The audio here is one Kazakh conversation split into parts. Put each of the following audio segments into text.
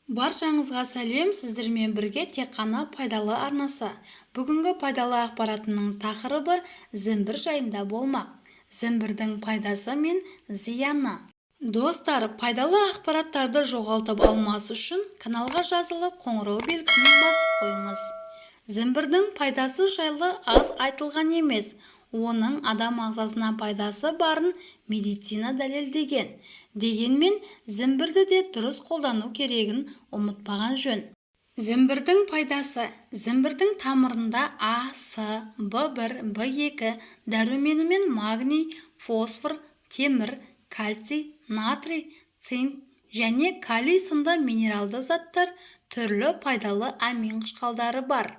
Баршаңызға сәлем, сіздермен бірге тек қана пайдалы арнасы. Бүгінгі пайдалы ақпаратының тақырыбы зімбір жайында болмақ. Зімбірдің пайдасы мен зияны. Достар, пайдалы ақпараттарды жоғалтып алмас үшін каналға жазылып, қоңырау белгісін басып қойыңыз. Зімбірдің пайдасы жайлы аз айтылған емес. Оның адам ағзасына пайдасы барын медицина дәлелдеген. Дегенмен, зімбірді де дұрыс қолдану керегін ұмытпаған жөн. Зімбірдің пайдасы. Зімбірдің тамырында А, С, В1, В2 дәруменімен магний, фосфор, темір, кальций, натрий, цинк және калий сынды минералды заттар, түрлі пайдалы амин қышқалдары бар.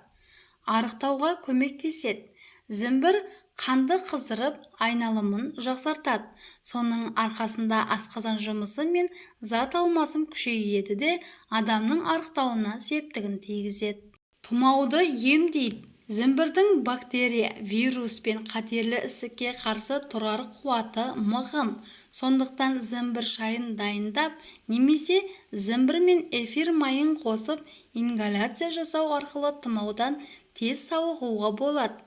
Арықтауға көмектеседі. Зімбір қанды қыздырып, айналымын жақсартады. Соның арқасында асқазан жұмысы мен зат алмасым күшейеді де адамның арықтауына септігін тигізеді. Тұмауды емдейді. Зімбірдің бактерия, вирус пен қатерлі ісікке қарсы тұрар қуаты мығым. Сондықтан зімбір шайын дайындап, немесе зімбір мен эфир майын қосып, ингаляция жасау арқылы тұмаудан тез сауығуға болады.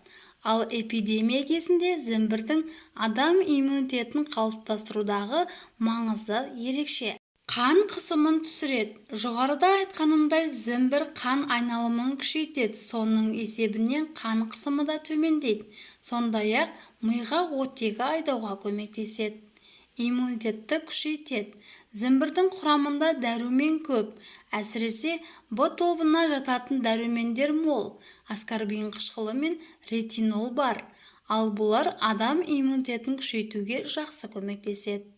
Ал эпидемия кезінде зімбірдің адам иммунитетін қалыптастырудағы маңызы ерекше. Қан қысымын түсіреді. Жоғарыда айтқанымдай, зімбір қан айналымын күшейтеді. Соның есебінен қан қысымы да төмендейді. Сондай-ақ миға оттегі айдауға көмектеседі. Иммунитетті күшейтеді. Зімбірдің құрамында дәрумен көп. Әсіресе В тобына жататын дәрумендер мол. Аскорбин қышқылы мен ретинол бар. Ал бұлар адам иммунитетін күшейтуге жақсы көмектеседі.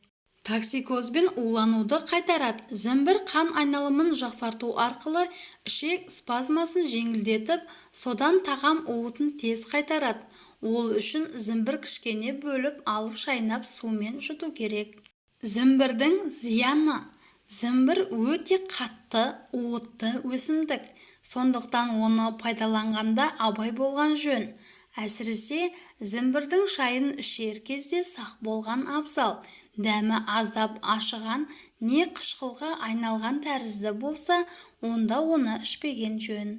Токсикозбен улануды қайтарады. Зімбір қан айналымын жақсарту арқылы ішек спазмасын жеңілдетіп, содан тағам уытын тез қайтарады. Ол үшін зімбір кішкене бөліп алып шайнап сумен жұту керек. Зімбірдің зияны. Зімбір өте қатты, уытты өсімдік. Сондықтан оны пайдаланғанда абай болған жөн. Әсіресе зімбірдің шайын ішер кезде сақ болған абзал. Дәмі аздап ашыған не қышқылға айналған тәрізді болса, онда оны ішпеген жөн.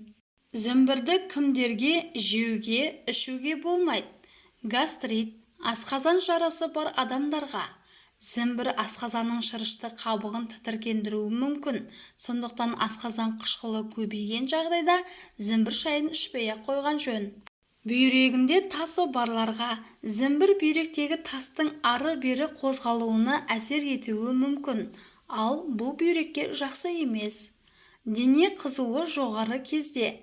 Зімбірді кімдерге жеуге, ішуге болмайды? Гастрит, асқазан жарасы бар адамдарға. Зімбір асқазанның шырышты қабығын тітіркендіруі мүмкін. Сондықтан асқазан қышқылы көбейген жағдайда зімбір шайын ішпей-ақ қойған жөн. Бүйрегінде тасы барларға зімбір бүйректегі тастың ары-бері қозғалуына әсер етуі мүмкін. Ал бұл бүйрекке жақсы емес. Дене қызуы жоғары кезде.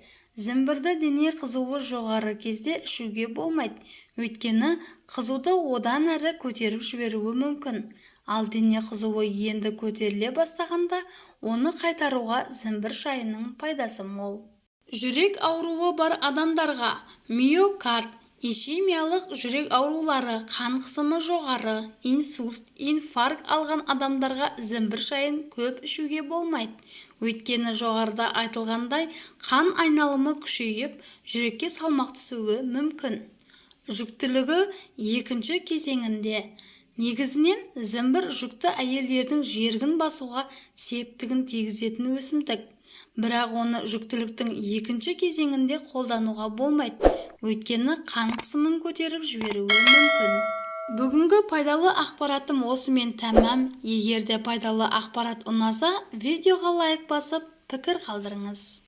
Зімбірді дене қызуы жоғары кезде ішуге болмайды. Өйткені қызуды одан әрі көтеріп жіберуі мүмкін. Ал дене қызуы енді көтеріле бастағанда, оны қайтаруға зімбір шайының пайдасы мол. Жүрек ауруы бар адамдарға миокард, ишемиялық жүрек аурулары, қан қысымы жоғары, инсульт, инфаркт алған адамдарға зімбір шайын көп ішуге болмайды. Өйткені жоғарыда айтылғандай, қан айналымы күшейіп, жүрекке салмақ түсуі мүмкін. Жүктілігі екінші кезеңінде. Негізінен зімбір жүкті әйелдердің жергін басуға септігін тигізетін өсімдік. Бірақ оны жүктіліктің екінші кезеңінде қолдануға болмайды. Өйткені қан қысымын көтеріп жіберуі мүмкін. Бүгінгі пайдалы ақпаратым осымен тәмам. Егер де пайдалы ақпарат ұнаса, видеоға лайк басып, пікір қалдырыңыз.